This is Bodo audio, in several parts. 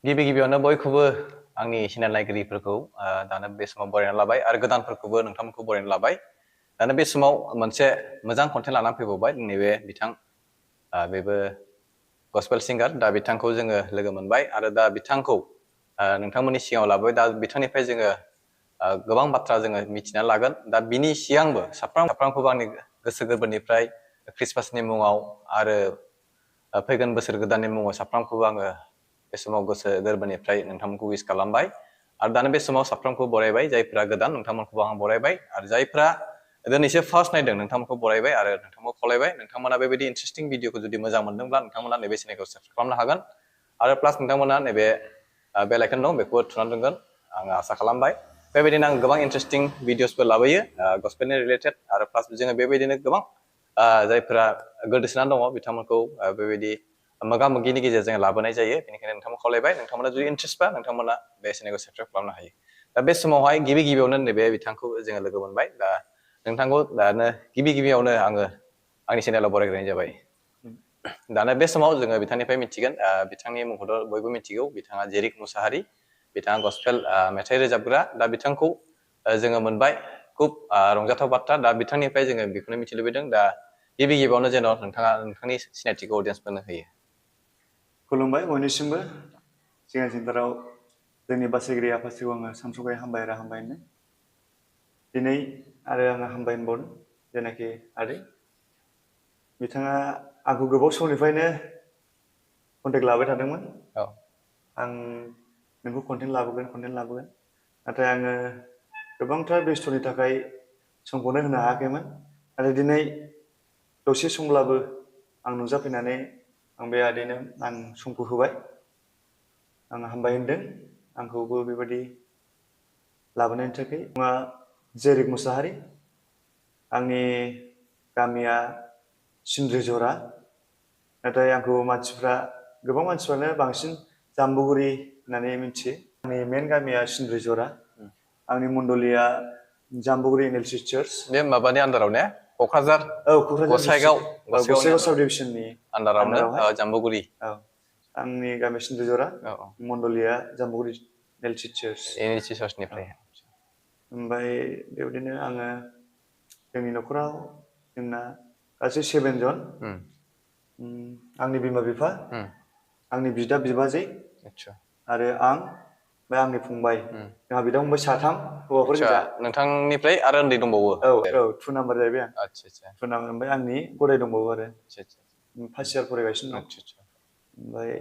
गिबि गिबियावनो बयखौबो आंनि चेनेल नायगिरिफोरखौ दानो बे समाव बरायना लाबाय आरो गोदानफोरखौबो नोंथांमोनखौ बरायना लाबाय। दानो बे समाव मोनसे मोजां कन्टेन्ट लानानै फैबावबाय नैबे बिथां बेबो गस्पेल सिंगार दा बिथांखौ जोङो लोगो मोनबाय आरो दा बिथांखौ नोंथांमोननि सिगाङाव लाबोबाय। दा बिथांनिफ्राय जोङो गोबां बाथ्रा जोङो मिथिना लागोन। दा बिनि सिगांबो साफ्रोमखौबो आंनि गोसो गोरबोनिफ्राय ख्रिस्टमासनि मुङाव आरो फैगोन बोसोर गोदाननि मुङाव साफ्रोमखौबो आङो बे समाव गोसो गोरबोनिफ्राय नोंथांमोनखौ विश खालामबाय आरो दानो बे समाव साफ्रोमखौ बरायबाय। जायफ्रा गोदान नोंथांमोनखौबो आं बरायबाय आरो जायफ्रा दिनैसो फार्स्ट नायदों नोंथांमोनखौ बरायबाय आरो नोंथांमोनखौ खावलायबाय। नोंथांमोना बेबायदि इन्टारेस्टिं भिडिअखौ जुदि मोजां मोनदोंब्ला नोंथांमोना नैबे चेनेलखौ साबस्क्राइब खालामनो हागोन आरो प्लास नोंथांमोना नैबे बेल आइकन दं बेखौ थुनानै दोनगोन आङो आसा खालामबाय। बेबायदिनो आं गोबां इन्टारेस्टिं भिडिअसफोर लाबोयो गस्पेलनि रिलेटेड आरो प्लास जोङो बेबायदिनो गोबां जायफोरा गोदोसोनानै दङ बिथांमोनखौ बेबायदि मोगा मोगिनि गेजेरजों लाबोनाय जायो। बेनिखायनो नोंथांमोनखौ खावलायबाय नोंथांमोना जुदि इन्टारेस्टबा नोंथांमोना बे चेनेलखौ साबस्क्राइब खालामनो हायो। दा बे समावहाय गिबि गिबियावनो नैबे बिथांखौ जोङो लोगो मोनबाय। दा नोंथांखौ दानो गिबि गिबियावनो आङो आंनि चेनेलाव बरायग्रोनाय जाबाय। दानो बे समाव जोङो बिथांनिफ्राय मिथिगोन बिथांनि मुंखौथ' बयबो मिथिगौ बिथाङा जेरिक मुसाहारि। बिथाङा गस्पेल मेथाइ रोजाबग्रा। दा बिथांखौ जोङो मोनबाय खुब रंजाथाव बाथ्रा। दा बिथांनिफ्राय जोङो बेखौनो मिथिनो लुबैदों दा गिबि गिबियावनो जेन' नोंथाङा नोंथांनि सिनायथिखौ अडियेन्सफोरनो होयो। खुलुमबाय बयनिसिमबो सिगां सेन्टाराव जोंनि बासायगिरि आफादखौ आङो सानसुगाय हामबायनो दिनै आरो आङो हामबाय होनबावदों जेनाखि आदै बिथाङा आंखौ गोबाव समनिफ्रायनो कन्टेक्ट लाबाय थादोंमोन। आं नोंखौ कन्टेक्ट लाबोगोन नाथाय आङो गोबांथार बेस्थ'नि थाखाय समखौनो होनो हायाखैमोन आरो दिनै दसे समब्लाबो आं नुजाफैनानै आं बे आदैनो आं समखौ होबाय। आं हामबाय होनदों आंखौबो बेबायदि लाबोनायनि थाखाय। मुङा जेरिक मुसाहारि। आंनि गामिया सिन्द्रिजरा। नाथाय आंखौ गोबां मानसिफ्रानो बांसिन जाम्बुगुरि होननानै मिथियो। आंनि मेन गामिया सिन्द्रिजरा। आंनि मण्डलिया जाम्बुगुरि एन एल सि चार्च। बे माबानि आन्दाराव ने क'क्राझार गसाइगाव साब डिभिसननि आन्दारावनो जाम्बुगुरि। आंनि गामि सिन्द्रिजरा मण्डलिया जाम्बुगुरि एन एल सि चार्चनिफ्राय। ओमफ्राय बेबायदिनो आङो जोंनि न'खराव जोंना गासै 7 जन। आंनि बिमा बिफा आंनि बिदा बिबाजै आरो आं ओमफ्राय आंनि फंबाय। जोंहा बिदा फंबाय 3 हौवाफोर गोजा। नोंथांनिफ्राय आरो उन्दै दंबावो? औ 2 नाम्बार जाहैबाय आं। 2 नाम्बार ओमफ्राय आंनि गदाय दंबावो आरो फार्स्ट इयार फरायगासिनो दं।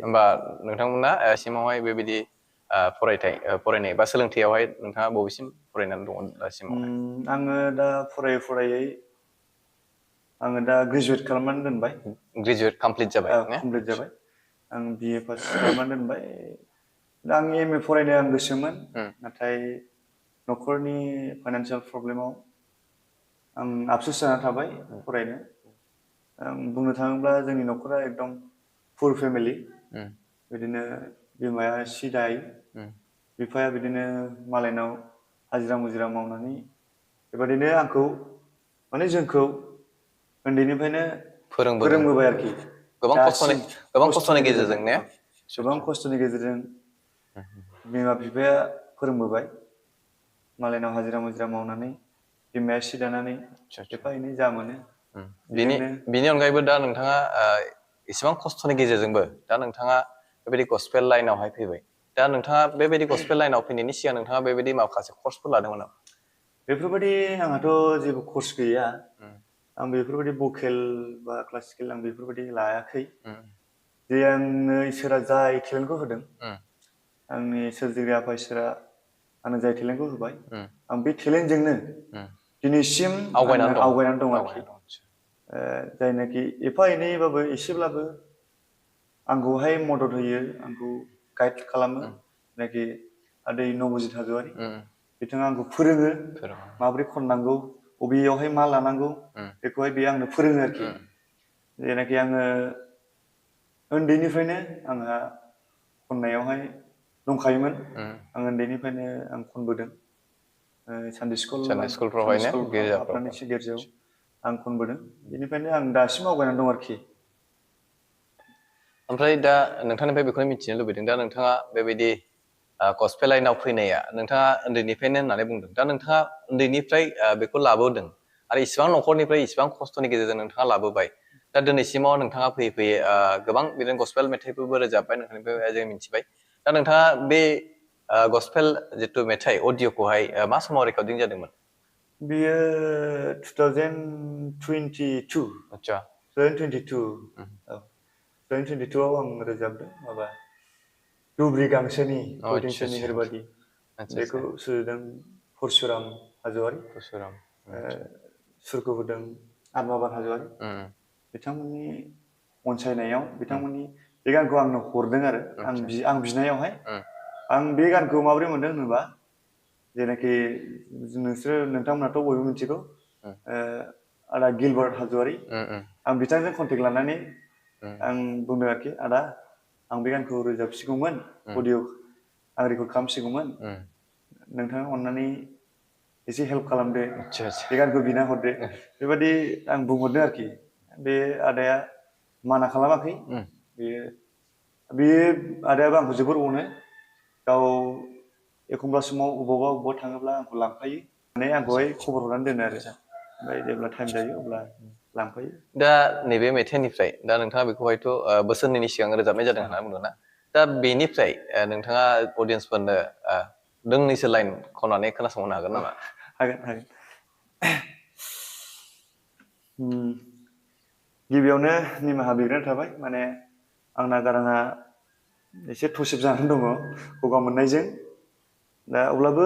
होमबा नोंथांमोना सिमावहाय बेबायदि फरायनाय बा सोलोंथायावहाय नोंथाङा बबेसिम फरायनानै दङ दासिमावहाय? आङो दा फरायै आङो दा ग्रेजुवेट खालामनानै दोनबाय। ग्रेजुवेट कमप्लिट जाबाय ने? कमप्लिट जाबाय। आं बिए पास खालामनानै दोनबाय। दा आं एम ए फरायनो आं गोसोमोन नाथाय न'खरनि फाइनान्सियेल प्रब्लेमाव आं आफसुस जाना थाबाय फरायनो। बुंनो थाङोब्ला जोंनि न'खरा एकदम पुर फेमिलि। बिदिनो बिमाया सि दायो, बिफाया बिदिनो मालायनाव हाजिरा मुजिरा मावनानै बेबायदिनो आंखौ माने जोंखौ उन्दैनिफ्रायनो फोरोंबोबाय आरोखि दासिम गोबां खस्थ'नि गेजेरजों ने? गोबां खस्थ'नि गेजेरजों बिमा बिफाया फोरोंबोबाय। मालायनाव हाजिरा मुजिरा मावनानै बिमाया सि दानानै एफा एनै जा मोनो बेजोंनो। बेनि अनगायैबो दा नोंथाङा इसेबां खस्थ'नि गेजेरजोंबो दा नोंथाङा बेबायदि गस्पेल लाइनावहाय फैबाय। दा नोंथाङा बेबायदि गस्पेल लाइनाव फैनायनि सिगां नोंथाङा बेबायदि माखासे कर्सफोर लादोंमोन नामा? बेफोरबायदि आंहाथ' जेबो कर्स गैया। आं बेफोरबायदि भकेल बा क्लासिकेल आं बेफोरबायदि लायाखै। जे आंनो इसोरा जाय टेलेन्टखौ होदों, आंनि सोरजिगिरि आफा इसोरा आंनो जाय टेलेन्टखौ होबाय, आं बे टेलेन्टजोंनो दिनैसिम आवगायनानै दं आरोखि। जायनाखि एफा एनैबाबो एसेब्लाबो आंखौहाय मदद होयो, आंखौ गाइड खालामो जायनाखि आदै नबजित हाज'वारि। बिथाङा आंखौ फोरोङो माबोरै खननांगौ, बबेयावहाय मा लानांगौ बेखौहाय बेयो आंनो फोरोङो आरोखि। जेनाखि आङो उन्दैनिफ्रायनो आंहा खननायावहाय दंखायोमोन। आं उन्दैनिफ्रायनो आं खनबोदों। सानडे स्कुलफ्रावहाय ने? स्कुलफ्राव हाबनानै एसे गिर्जायाव आं खनबोदों। बेनिफ्रायनो आं दासिम आवगायनानै दं आरोखि। ओमफ्राय दा नोंथांनिफ्राय बेखौनो मिथिनो लुबैदों दा नोंथाङा बेबायदि गस्पेल लाइनाव फैनाया नोंथाङा उन्दैनिफ्रायनो होननानै बुंदों दा नोंथाङा उन्दैनिफ्राय बेखौ लाबोदों आरो इसिबां न'खरनिफ्राय इसिबां खस्थ'नि गेजेरजों नोंथाङा लाबोबाय दा दिनैसिमाव नोंथाङा फैयै फैयै गोबां बिदिनो गस्पेल मेथाइफोरबो रोजाबबाय नोंथांनिफ्राय जों मिथिबाय दा नोंथाङा बे गस्पेल जिथु मेथाइ अडिअ'खौहाय मा समाव रेकर्डिं जादोंमोन? बियो 2022 आतसा 2022 औ 2022 आव आं रोजाबदों माबा दुब्रि गांसोनि आतसा थरथिंसेनि हरबादि आतसा बेखौ सुजुदों परसुराम हाज'वारि परसुराम सुरखौ होदों आदमाबार हाज'वारि बिथांमोननि अनसायनायाव बिथांमोननि बे गानखौ आंनो हरदों आरो आं बिनायावहाय आं बे गानखौ माबोरै मोनदों होनोबा जेनाखि नोंथांमोनाथ' बयबो मिथिगौ आदा गिलबार्ट हाज'वारि आं बिथांजों कन्टेक्ट लानानै आं बुंदों आरोखि आदा आं बे गानखौ रोजाबसिगौमोन अडिअ आं रेकर्ड खालामसिगौमोन नोंथाङा अननानै एसे हेल्प खालामदो आतसा बे गानखौ बिना हरदो बेबायदि आं बुंहरदों आरोखि बे आदाया माना खालामाखै बेयो आदायाबो आंखौ जोबोर अनो गाव एखमब्ला समाव अबावबा थाङोब्ला आंखौ लांफायो माने आंखौहाय खबर हरनानै दोनो आरो ओमफ्राय जेब्ला टाइम जायो अब्ला लांफायो। दा नैबे मेथाइनिफ्राय दा नोंथाङा बेखौहायथ' बोसोरनैनि सिगां रोजाबनाय जादों होनना बुंदों ना दा बेनिफ्राय नोंथाङा अडियन्सफोरनो दोंनैसो लाइन खननानै खोनासंहोनो हागोन नामा? हागोन गिबियावनो निमाहा बिग्रोनाय थाबाय माने आंना गाराङा एसे थसिब जानानै दङ गगा मोननायजों दा अब्लाबो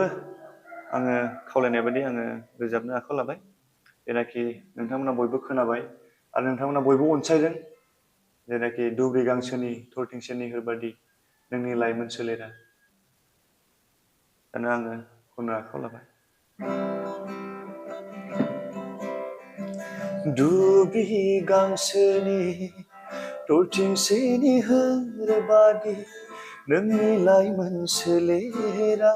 आङो खावलायनाय बायदि आङो रोजाबनो आखायाव लाबाय जेनाखि नोंथांमोना बयबो खोनाबाय आरो नोंथांमोना बयबो अनसायदों जेनाखि दुब्रि गांसोनि थरथिंसेनि हरबादि नोंनि लाइमोन सोलेरा दानो आङो खननो आखायाव लाबाय। दुब्रि गांसोनि थरथिंसेनि हरबादि नोंनि लाइमोन सोलेरा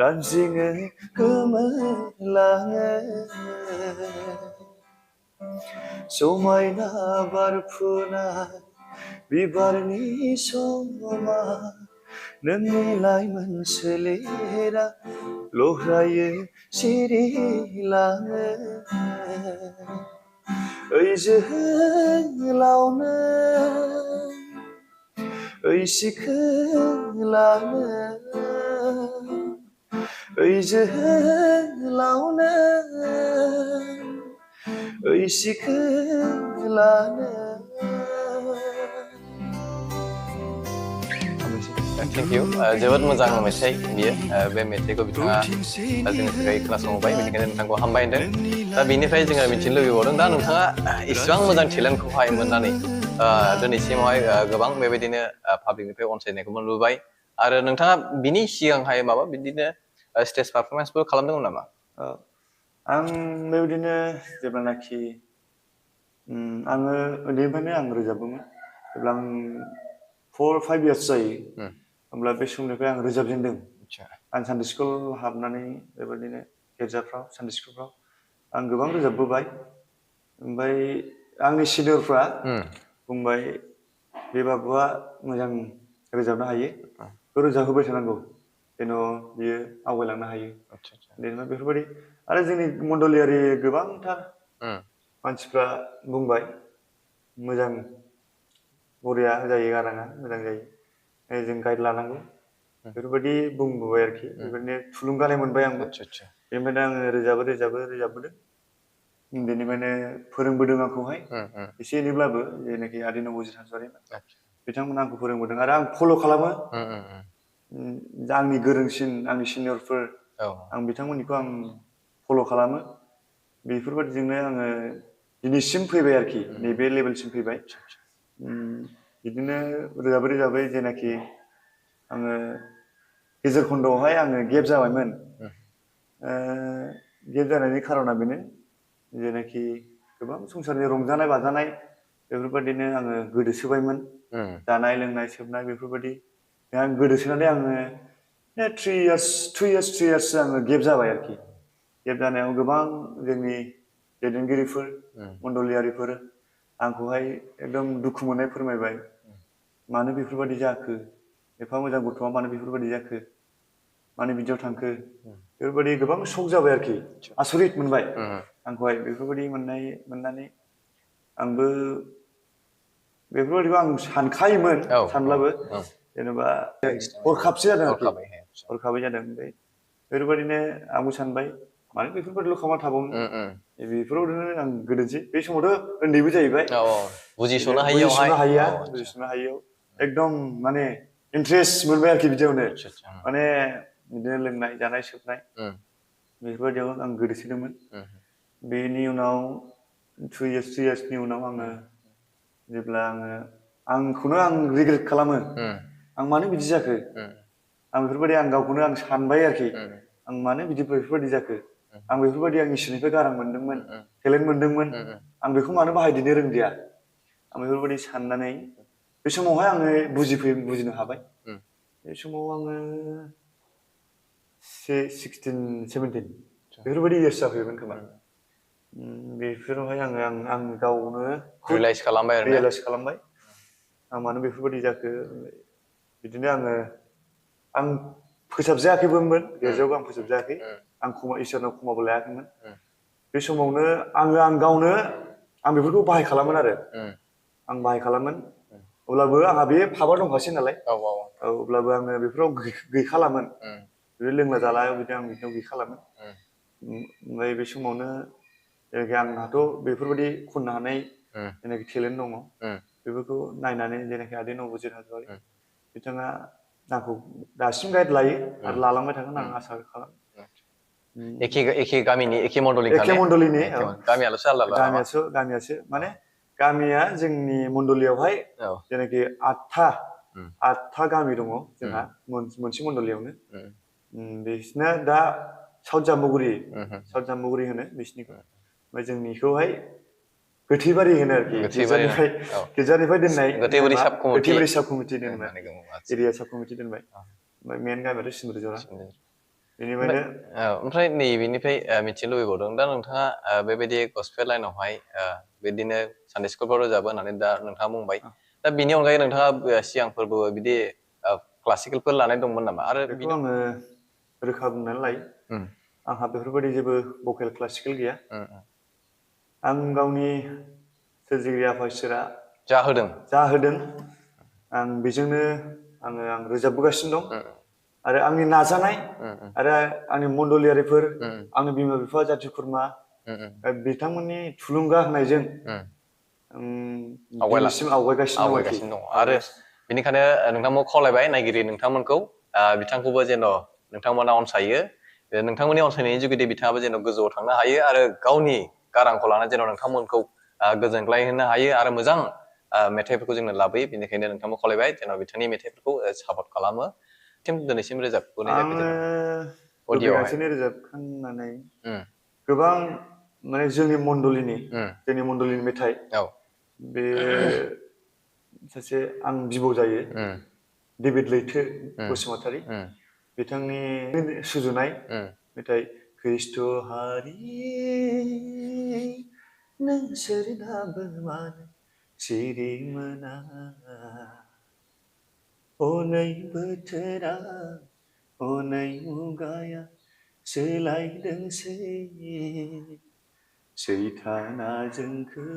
रानज्रिङो गोमोरलाङो समायना बारफुनाय बिबारनि समा नोंनि लाइमोन सोलेरा लह्रायो सिरिलाङो ओइ जोहोलाव नों ओइ सिखोलाव नों ओइ जोहोलाव नों ओइ सिखोलाव नों थेंक इउ जोबोद मोजां मेथाइ बियो बे मेथाइखौ बिथाङा जोंनि थाखाय खोनासंबाय बेनिखायनो नोंथांखौ हामबाय होनदों दा बेनिफ्राय जोङो मिथिनो लुबैबावदों दा नोंथाङा इसिबां मोजां टेलेन्टखौहाय मोननानै दिनैसिमावहाय गोबां बेबायदिनो पाब्लिकनिफ्राय अनसायनायखौ मोनबोबाय आरो नोंथाङा बिनि सिगांहाय माबा बिदिनो स्टेज पारफरमेन्सफोर खालामदोंमोन नामा? आं बेबायदिनो जेब्लानाखि आङो उन्दैनिफ्रायनो आं रोजाबोमोन जेब्ला आं 4-5 इयार्स जायो होमब्ला बे समनिफ्राय आं रोजाबजेनदों आं सानडे स्कुल हाबनानै बेबायदिनो गिर्जाफ्राव सानडे स्कुलफ्राव आं गोबां रोजाबबोबाय ओमफ्राय आंनि सिनियरफ्रा बुंबाय बे बाबुआ मोजां रोजाबनो हायो बेखौ रोजाबहोबाय थानांगौ जेन' बियो आवगायलांनो हायो जेनेबा बेफोरबायदि आरो जोंनि मण्डलियारि गोबांथार मानसिफ्रा बुंबाय मोजां बरिया जायो गाराङा मोजां जायो जों गाइड लानांगौ बेफोरबायदि बुंबोबाय आरोखि बेबायदिनो थुलुंगानाय मोनबाय आंबो बेनिफ्रायनो आङो रोजाबोदों उन्दैनिफ्रायनो फोरोंबोदों आंखौहाय एसे एनैब्लाबो जेनाखि आदै नबजित हाज'वारिमोन बिथांमोना आंखौ फोरोंबोदों आरो आं फल' खालामो आंनि गोरोंसिन आंनि सिनियरफोर आं बिथांमोननिखौ आं फल' खालामो बेफोरबायदिजोंनो आङो दिनैसिम फैबाय आरोखि नैबे लेभेलसिम फैबाय बिदिनो रोजाबै जेनाखि आङो गेजेर खन्दआवहाय आङो गेप जाबायमोन गेप जानायनि खारना बेनो जेनाखि गोबां संसारनि रंजानाय बाजानाय बेफोरबायदिनो आङो गोदोसोबायमोन जानाय लोंनाय सोबनाय बेफोरबायदि आं गोदोसोनानै आङो 2 इयार्ससो आङो गेप जाबाय आरोखि गेप जानायाव गोबां जोंनि दैदेनगिरिफोर मण्डलियारिफोर आंखौहाय एकदम दुखु मोननाय फोरमायबाय मानो बेफोरबायदि जाखो, एफा मोजां गथ'आ मानो बेफोरबायदि जाखो, मानो बिदियाव थांखो, बेफोरबायदि गोबां शक जाबाय आरोखि, आसरित मोनबाय आंखौहाय बेफोरबायदि मोननानै आंबो बेफोरबायदिखौ आं सानखायोमोन सानब्लाबो जेनेबा हरखाबसो जादों आरोखि, हरखाबै जादों। ओमफ्राय बेफोरबायदिनो आंबो सानबाय मानो बेफोरबायदिल' खालामना थाबावनो, बेफोरावनो आं गोदोसै। बे समावथ' उन्दैबो जाहैबाय, बुजिस'नो बुजिस'नो हायियावहाय बुजिस'नो हायियाव एकदम माने इन्ट्रेस्ट मोनबाय आरोखि बिदियावनो, माने बिदिनो लोंनाय जानाय सोबनाय बेफोरबायदियाव आं गोदोसोदोंमोन। बेनि उनाव 2 years 3 yearsनि उनाव आङो जेब्ला आंखौनो आं रिग्रेट खालामो, आं मानो बिदि जाखो, आं बेफोरबायदि आं गावखौनो आं सानबाय आरोखि, आं मानो बेफोरबायदि जाखो, आं बेफोरबायदि आं इसोरनिफ्राय गारां मोनदोंमोन, टेलेन्ट मोनदोंमोन, आं बेखौ मानो बाहायदिनो रोंदिया, आं बेफोरबायदि साननानै बे समावहाय आङो बुजिनो हाबाय। बे समाव आङो 16 17 बेफोरबायदि इयार्स जाफैयोमोन खोमा। बेफोरावहाय आं गावनो रियेलाइस खालामबाय आरो रियेलाइस खालामबाय आं मानो बेफोरबायदि जाखो। बिदिनो आं फोसाबजायाखैबोमोन, गिर्जायावबो आं फोसाबजायाखै, आं इसोरनाव खमाबो लायाखैमोन। बे समावनो आं गावनो आं बेफोरखौ बाहाय खालामोन आरो आं बाहाय खालामोन। अब्लाबो आंहा बे पापआ दंखासै नालाय, अब्लाबो आङो बेफोराव गैखालामोन, बे लोंला जालायाव बिदि आं बिदियाव गैखालामोन। ओमफ्राय बे समावनो जेनाखि आंहाथ' बेफोरबायदि खननो हानाय जेनाखि टेलेन्ट दङ, बेफोरखौ नायनानै जेनाखि आदै नबजित हाज'वारि बिथाङा आंखौ दासिम गाइड लायो आरो लालांबाय थागोन आं आसा खालामो। एखे गामिनि एखे मण्डलिनि एखे मण्डलिनि, गामियाल'सो आलादा नामा? गामियासो माने गामिया जोंनि मण्डलियावहाय जेनाखि 8था गामि दङ जोंहा मोनसे मण्डलियावनो। बिसिना दा साउथ जाम्मुगुरि होनो बिसिनिखौ, ओमफ्राय जोंनिखौहाय गोथैबारि होनो आरोखि, गिर्जानिफ्राय दोननाय गोथैबारि साब कमिटि दोनबाय, एरिया साब कमिटि दोनबाय। ओमफ्राय मेन गामियाथ' सिमब्रिजरा। बेनिफ्रायनो ओमफ्राय नैबेनिफ्राय मिथिनो लुबैबावदों, दा नोंथाङा बेबायदि गस्पेल लाइनावहाय बिदिनो सानडे स्कुलफ्राव रोजाबो होननानै दा नोंथाङा बुंबाय, दा बिनि अनगायै नोंथाङा सिगांफोरबो बिदि क्लासिकेलफोर लानाय दंमोन नामा? आरो बेखौ आङो रोखा बुंनानै लायो, आंहा बेफोरबायदि जेबो भकेल क्लासिकेल गैया। आं गावनि सोरजिगिरि आफा इसोरा जाहोदों, आं बेजोंनो आं रोजाबबोगासिनो दं। आरो आंनि नाजानाय आरो आंनि मण्डलियारिफोर, आंनि बिमा बिफा जाथि खुरमा बिथांमोननि थुलुंगा होनायजों दिनैसिम आवगायगासिनो दं आरोखि। आरो बेनिखायनो नोंथांमोनखौ खावलायबाय, नायगिरि नोंथांमोनखौ, बिथांखौबो जेन' नोंथांमोना अनसायो, नोंथांमोननि अनसायनायनि जुगिदि बिथाङाबो जेन' गोजौआव थांनो हायो आरो गावनि गारांखौ लानानै जेन' नोंथांमोनखौ गोजोनग्लाय होनो हायो आरो मोजां मेथाइफोरखौ जोंनो लाबोयो। बेनिखायनो नोंथांमोनखौ खावलायबाय जेन' बिथांनि मेथाइफोरखौ सापर्ट खालामो। दिनैसिम रोजाबबोनाय जायाखै जेनेबा अडिअ'आवहाय रोजाबखांनानै गोबां माने जोंनि मण्डलिनि मेथाइ, बे सासे आं बिबौ जायो, डेभिड लैथो बसुमतारी, बिथांनि सुजुनाय मेथाइ खृष्ट हारि नोंसोर दाबो मानो सिरि मोना, हनै बोथोरा हनै मुगाया सोलायदोंसै, सैथाना जोंखौ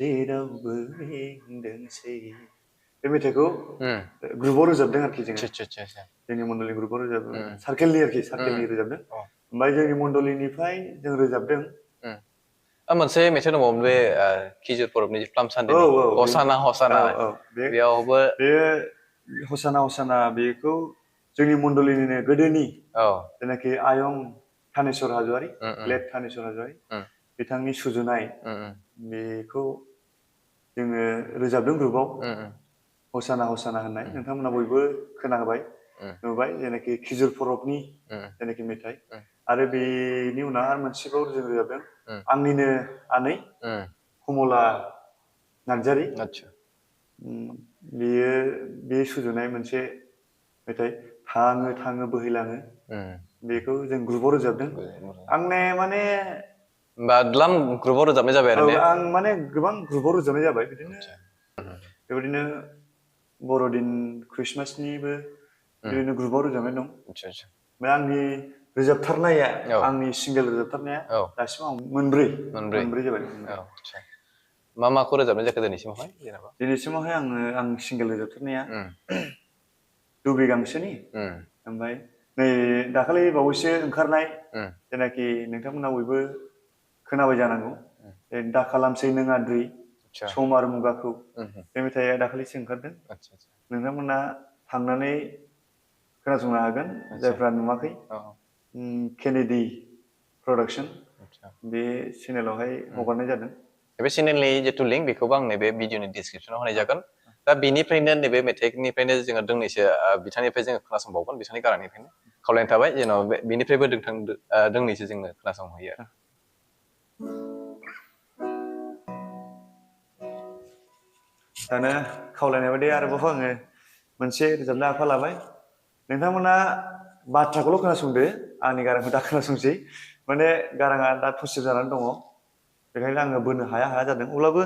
जेरावबो बेंदोंसै। बे मेथाइखौ ग्रुपाव रोजाबदों आरोखि जोङो, जोंनि मण्डलनि ग्रुपाव रोजाबदों, सार्केलनि रोजाबदों। ओमफ्राय जोंनि मण्डलिनिफ्राय जों रोजाबदों मोनसे मेथाइ दङ बे खिजुर परबनि फ्लाम सान्देनि हसाना बेयावबो बे हसाना बेखौ जोंनि मण्डलिनिनो गोदोनि जेनाखि आयं थानेस्वर हाज'वारि, लेट थानेस्वर हाज'वारि, बिथांनि सुजुनाय, बेखौ जोङो रोजाबदों ग्रुपाव। हसाना होननाय, नोंथांमोना बयबो खोनाबाय नुबाय, जेनाखि खिजुर परबनि जेनाखि मेथाइ। आरो बेनि उनाव आरो मोनसेबाव जों रोजाबदों आंनिनो आनै कमला नार्जारि, बे सुजुनाय मोनसे मेथाइ थाङो थाङो बोहैलाङो, बेखौ जों ग्रुपाव रोजाबदों। आंने माने द्लाम ग्रुपाव रोजाबनाय जाबाय आरो आं माने गोबां ग्रुपाव रोजाबनाय जाबाय। बेबायदिनो बर'दिन ख्रिस्टमासनिबो बिदिनो ग्रुपाव रोजाबनाय दं। आदसा आदसा ओमफ्राय आंनि रोजाबथारनाया औ आंनि सिंगेल रोजाबथारनाया औ दासिमाव आं मोनब्रै जाबाय औ आदसा मा माखौ रोजाबनाय जाखो दिनैसिमावहाय जेनेबा दिनैसिमावहाय आं सिंगेल रोजाबथारनाया उम दुब्रि गांसोनि उम ओमफ्राय नै दाखालि बावैसो ओंखारनाय उम जेनाखि नोंथांमोना बयबो खोनाबाय जानांगौ दा खालामसै नों आद्रि आदसा सम आरो मुगाखौ उम बे मेथाइआ दाखालिसो ओंखारदों। आदसा आदसा नोंथांमोना थांनानै खोनासंनो हागोन आदसा जायफ्रा नुवाखै। औ केनेडि प्रडाक्सन आदसा बे चेनेलावहाय हगारनाय जादों। बे चेनेलनि जिथु लिंक बेखौबो आं नैबे भिडिअनि डिसक्रिपसनाव होनाय जागोन। दा बेनिफ्रायनो नैबे मेथाइनिफ्रायनो जोङो दोंनैसो बिथांनिफ्राय जोङो खोनासंबावगोन बिथांनि गारांनिफ्रायनो खावलायनाय थाबाय जेन'बा बेनिफ्रायबो दोंनैसो जोङो खोनासंहैयो आरो। दानो खावलायनाय बायदि आरोबाव आङो मोनसे रोजाबनो आखायाव लाबाय। नोंथांमोना बाथ्राखौल' खोनासंदो आंनि गारांखौ दा खोनासंसै माने गाराङा दा थसिब जानानै दङ बेखायनो आङो बोनो हाया हाया जादों अब्लाबो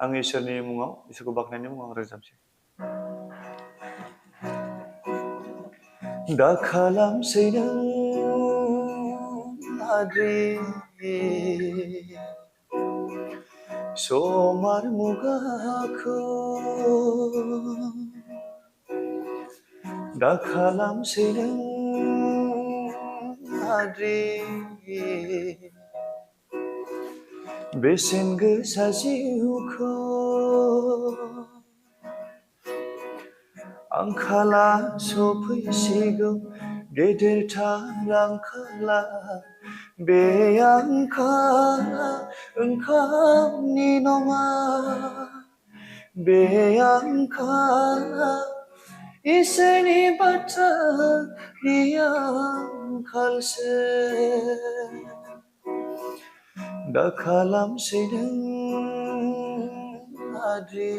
आं इसोरनि मुङाव इसोरखौ बाख्नायनि मुङाव रोजाबसै। दा खालामसै नों आद्रि सम आरो मुगाखौ दा खालामसै नों आद्रि बेसेन गोसा जिउखौ आंखाला सफैसिगौ गेदेरथार आंखाला बे आंखाला ओंखामनि नङा बे आंखाला इसोरनि बाथ्रानि आंखालसो दा खालामसै नों आद्रि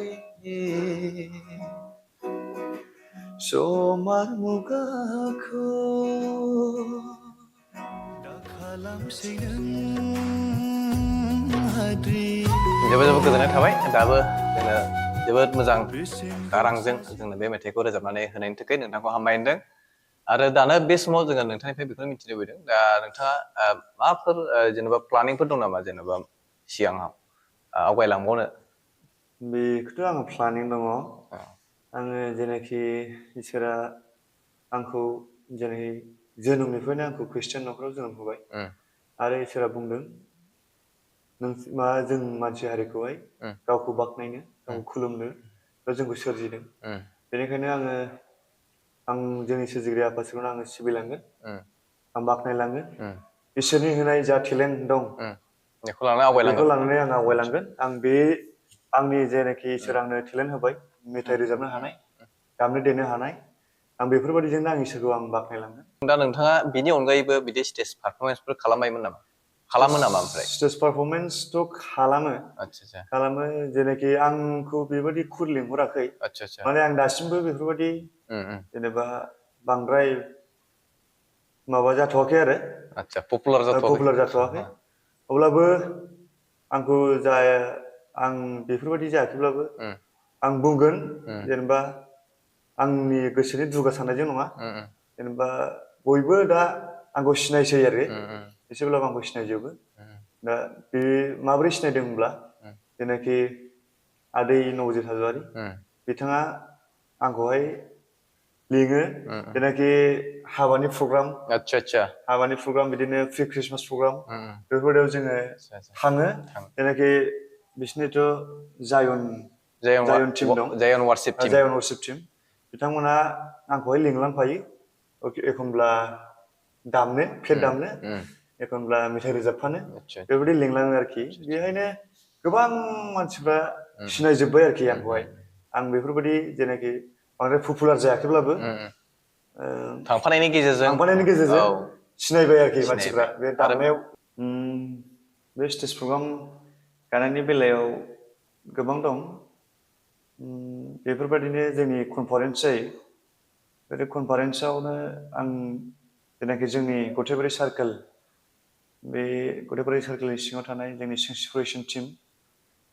सम आरो मुगाखौ दा खालामसै नों आद्रि। जोबोद जोबोद गोजोननाय थाबाय दाबो जोङो जोबोद मोजां गारांजों जोंनो बे मेथाइखौ रोजाबनानै होनायनि थाखाय नोंथांखौ हामबाय होनदों। आरो दानो बे समाव जोङो नोंथांनिफ्राय बेखौनो मिथिनो लुबैदों दा नोंथाङा माबाफोर जेनेबा प्लानिंफोर दं नामा जेनेबा सिगाङाव आवगायलांबावनो? बेखौथ' आङो प्लानिं दङ। आङो जेनाखि इसोरा आंखौ जेरै जोनोमनिफ्रायनो आंखौ खृष्टियान न'खराव जोनोम होबाय आरो इसोरा बुंदों जों मानसि हारिखौहाय गावखौ बाख्नायनो गावखौ खुलुमनो बा जोंखौ सोरजिदों बेनिखायनो आं जोंनि सोरजिगिरि आफा इसोरखौनो आङो सिबिलांगोन आं बाख्नायलांगोन इसोरनि होनाय जा टेलेन्ट दं बेखौ लानानै आं आवगायलांगोन। आं बे आंनि जेनाखि इसोर आंनो टेलेन्ट होबाय मेथाइ रोजाबनो हानाय दामनो देनो हानाय आं बेफोरबायदिजोंनो आं इसोरखौ आं बाख्नायलांगोन। दा नोंथाङा बिनि अनगायैबो बिदि स्टेज पारफरमेन्सफोर खालामबायमोन नामा? खालामो नामा ओमफ्राय? स्टेज पारफरमेन्सथ' खालामो आदसा खालामो जेनाखि आंखौ बेबायदि खुर लिंहराखै आदसा आदसा माने आं दासिमबो बेफोरबायदि जेनेबा बांद्राय माबा जाथ'वाखै आरो आदसा पपुलार जाथ'वाखै अब्लाबो आंखौ आं बेफोरबायदि जायाखैब्लाबो आं बुंगोन जेनेबा आंनि गोसोनि दुगा साननायजों नङा जेनेबा बयबो दा आंखौ सिनायसै आरो एसेब्लाबो आंखौ सिनायजोबो। दा बे माबोरै सिनायदों होनब्ला जेनाखि आदै नबजित हाज'वारि बिथाङा आंखौहाय लिङो जेनाखि हाबानि प्रग्राम बिदिनो प्रि ख्रिस्टमास प्रग्राम बेफोरबायदियाव जोङो थाङो जेनाखि बिसोरनिथ' जायन टिम दं जायन वारशिप टिम जायन वर्शिप टिम बिथांमोना आंखौहाय लिंलांफायो एखनब्ला दामनो फ्लेट दामनो एखनब्ला मेथाइ रोजाबफानो आदसा बेबायदि लिंलाङो आरोखि बेहायनो गोबां मानसिफ्रा सिनायजोब्बाय आरोखि आंखौहाय आं बेफोरबायदि जेनाखि बांद्राय पपुलार जायाखैब्लाबो थांफानायनि गेजेरजों थांफानायनि गेजेरजों सिनायबाय आरोखि मानसिफ्रा सिनायबाय बे आरो दामनायाव बे स्टेज प्रग्राम गानायनि बेलायाव गोबां दं बेफोरबायदिनो जोंनि कनफारेन्स जायो बे कनफारेन्सआवनो आं जेनाखि जोंनि गथेबारि सार्कोल बे गथेबारि सार्कोलनि सिङाव थानाय जोंनि सिक्स फरेसन टिम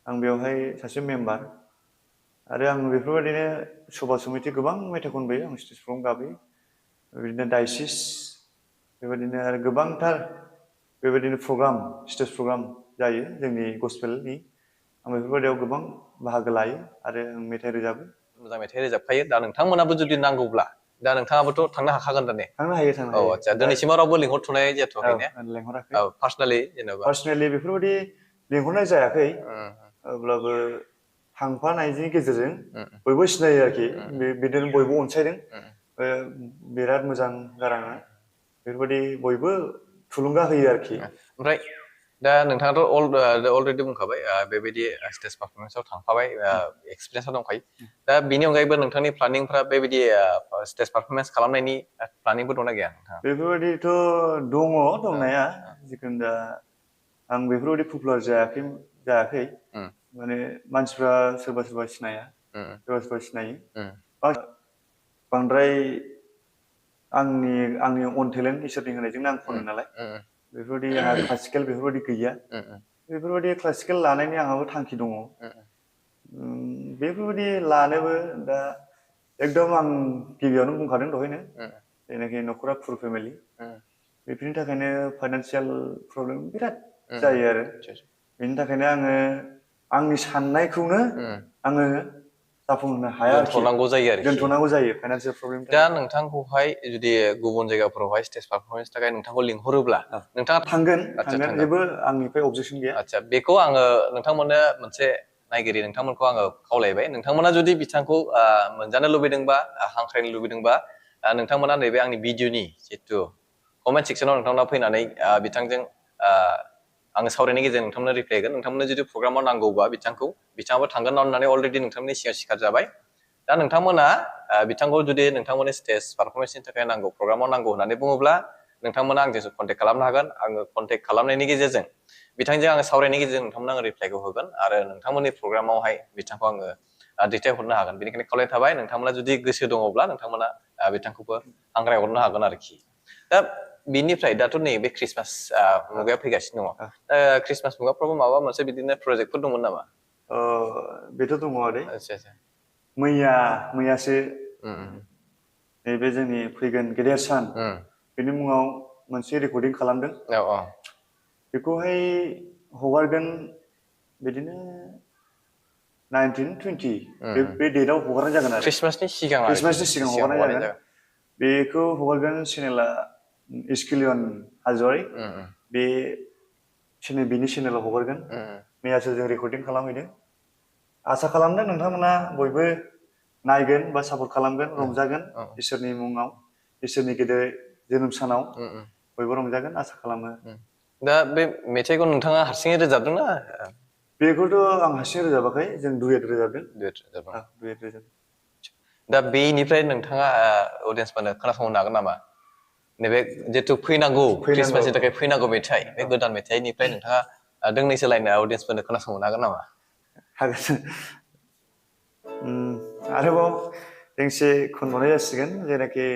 आं बेवहाय सासे मेम्बार आरो आं बेफोरबायदिनो सभा समिति गोबां मेथाइ खनबोयो आं स्टेज प्रग्राम गाबोयो बेबायदिनो डायसिस बेबायदिनो आरो गोबांथार बेबायदिनो प्रग्राम स्टेज प्रग्राम जायो जोंनि गस्पेलनि आं बेफोरबायदियाव गोबां बाहागो लायो आरो आं मेथाइ रोजाबो मोजां मेथाइ रोजाबखायो दा नोंथांमोनाबो जुदि नांगौब्ला दा नोंथाङाबोथ' थांनो हाखागोन दा ने थांनो हायो औ आदसा दिनैसिमाव रावबो लिंहरथ'नाय जाथ'वाखै ने लेंहराखै औ पार्सनेलि जेनेबा पार्सनेलि बेफोरबायदि लिंहरनाय जायाखै अब्लाबो थांफानायनि गेजेरजों बयबो सिनायो आरोखि बिदिनो बयबो अनसायदों बिराद मोजां गाराङा बेफोरबायदि बयबो थुलुंगा होयो आरोखि ओमफ्राय दा नोंथाङाथ' अलरेडि बुंखाबाय बेबायदि स्टेज पारफरमेन्सआव थांफाबाय एक्सपिरियेन्सआ दंखायो दा बेनि अनगायैबो नोंथांनि प्लानिंफ्रा बेबायदि स्टेज पारफरमेन्स खालामनायनि प्लानिंबो दंना गैया नोंथाङा बेफोरबायदिथ' दङ दंनाया जिखुनु दा आं बेफोरबायदि पपुलार जायाखै माने मानसिफ्रा सोरबा सोरबा सिनाया सोरबा सोरबा सिनायो बांद्राय आंनि अन टेलेन्ट इसोरनि होनायजोंनो आं खनो नालाय बेफोरबायदि आंहा क्लासिकेल बेफोरबायदि गैया बेफोरबायदि क्लासिकेल लानायनि आंहाबो थांखि दङ बेफोरबायदि लानोबो दा एकदम आं गिबियावनो बुंखादों दहायनो जायनाखि न'खरा पुर फेमिलि बेफोरनि थाखायनो फाइनान्सियेल प्रब्लेम बिराद जायो आरो बेनि थाखायनो आङो आंनि साननायखौनो आङो जाफुंहोनो हाया आरोखि दोनथ'नांगौ जायो फाइनान्सियेल प्रब्लेमनि दा थाखाय नोंथांखौहाय जुदि गुबुन जायगाफोरावहाय स्टेज पारफरमेन्सनि थाखाय नोंथांखौ लिंहरोब्ला नोंथाङा थांगोन जेबो आंनिफ्राय अबजेक्सन गैया आदसा बेखौ आङो नोंथांमोननो मोनसे नायगिरि नोंथांमोनखौ आङो खावलायबाय नोंथांमोना जुदि बिथांखौ मोनजानो लुबैदोंबा हांख्रायनो लुबैदोंबा नोंथांमोना नैबे आंनि भिडिअनि जितु कमेन्ट सेक्सनाव नोंथांमोना फैनानै बिथांजों आङो सावरायनायनि गेजेरजों नोंथांमोननो रिप्लाय होगोन नोंथांमोननो जुदि प्रग्रामाव नांगौबा बिथाङाबो थांगोन होननानै अलरेडि नोंथांमोननि सिगाङाव सिखार जाबाय दा नोंथांमोना बिथांखौ जुदि नोंथांमोननि स्टेज पारफरमेन्सनि थाखाय नांगौ प्रग्रामाव नांगौ होननानै बुङोब्ला नोंथांमोना आंजों कन्टेक्ट खालामनो हागोन आङो कन्टेक्ट खालामनायनि गेजेरजों बिथांजों आङो सावरायनायनि गेजेरजों नोंथांमोना आङो रिप्लायखौ होगोन आरो नोंथांमोननि प्रग्रामावहाय बिथांखौ आङो दैथायहरनो हागोन बेनिखायनो खावलायनाय थाबाय नोंथांमोना जुदि गोसो दङब्ला नोंथांमोना बिथांखौबो हांख्रायहरनो हागोन आरोखि दा बिनिफ्राय दाथ' नै बे ख्रिस्टमास मुगाया फैगासिनो दङ ख्रिस्टमास मुगाफ्रावबो माबा मोनसे बिदिनो प्रजेक्टफोर दंमोन नामा बेथ' दङ आदै आदसा मैयासो नैबे जोंनि फैगोन गेदेर सान बेनि मुङाव मोनसे रेकर्डिं खालामदों बेखौहाय हगारगोन बिदिनो 19-20 बे डेटआव हगारनाय जागोन आरो ख्रिस्टमासनि सिगां हगारनाय जागोन बेखौ हगारगोन चेनेला इस्किलियन हाज'वारि बे बिनि चेनेलाव हगारगोन मैयासो जों रेकर्डिं खालामहैदों आसा खालामदों नोंथांमोना बयबो नायगोन बा सापर्ट खालामगोन रंजागोन इसोरनि मुङाव इसोरनि गेदेर जोनोम सानाव बयबो रंजागोन आसा खालामो दा बे मेथाइखौ नोंथाङा हारसिङै रोजाबदोंना बेखौथ' आं हारसिङै रोजाबाखै जों डुयेट रोजाबदों दा बेनिफ्राय नोंथाङा अडियेन्सफोरनो खोनासंहोनो हागोन नामा नैबे जितु फैनांगौ ख्रिस्टमासनि थाखाय फैनांगौ मेथाइ बे गोदान मेथाइनिफ्राय नोंथाङा दोंनैसो लाइन अडियेन्सफोरनो खोनासंहोनो हागोन नामा हागोन आरोबाव दोंसे खनबावनाय जासिगोन जेनाखि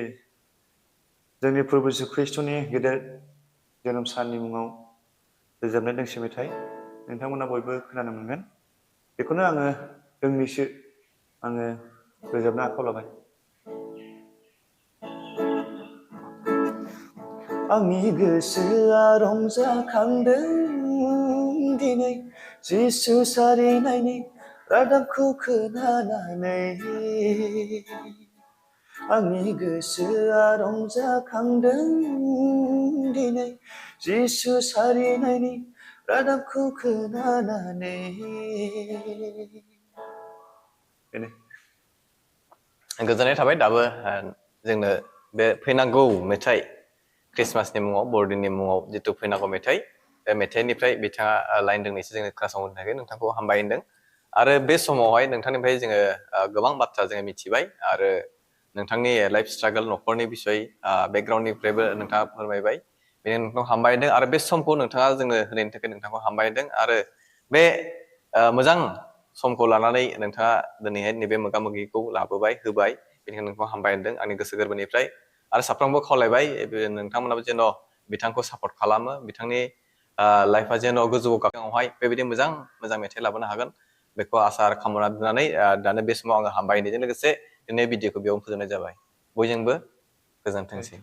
जोंनि प्रभु जिसु ख्रिस्ट'नि गेदेर जोनोम साननि मुङाव रोजाबनाय दोंसे मेथाइ नोंथांमोना बयबो खोनानो मोनगोन बेखौनो आङो दोंनैसो आङो रोजाबनो आखायाव लाबाय आंनि गोसोआ रंजाखांदों दिनै जिसु सारिनायनि रादाबखौ खोनानानै आंनि गोसोआ रंजाखांदों दिनै जिसु सारिनायनि रादाबखौ खोनानानै बेनो गोजोननाय थाबाय दाबो जोंनो बे फैनांगौ मेथाइ ख्रिस्टमासनि मुङाव बर'दिननि मुङाव जितु फैनांगौ मेथाइ बे मेथाइनिफ्राय बिथाङा लाइन दोंनैसो जोङो खोनासंहोनो थाखाय नोंथांखौ हामबाय होनदों आरो बे समावहाय नोंथांनिफ्राय जोङो गोबां बाथ्रा जोङो मिथिबाय आरो नोंथांनि लाइफ स्ट्रागल न'खरनि बिसय बेकग्राउन्डनिफ्रायबो नोंथाङा फोरमायबाय बेनि नोंथांखौ हामबाय होनदों आरो बे समखौ नोंथाङा जोंनो होनायनि थाखाय नोंथांखौ हामबाय होनदों आरो बे मोजां समखौ लानानै नोंथाङा दिनैहाय नैबे मोगा मोगिखौ लाबोबाय होबाय बेनिखायनो नोंखौ हामबाय होनदों आंनि गोसो गोरबोनिफ्राय आरो साफ्रोमबो खावलायबाय नोंथांमोनाबो जेन' बिथांखौ सापर्ट खालामो बिथांनि लाइफआ जेन' गोजौआव गाखोनायावहाय बेबायदि मोजां मेथाइ लाबोनो हागोन बेखौ आसा खालामना दोननानै दानो बे समाव आङो हामबाय होननायजों लोगोसे दिनै भिडिअखौ बेयावनो फोजोबनाय जाबाय बयजोंबो गोजोनथोंसै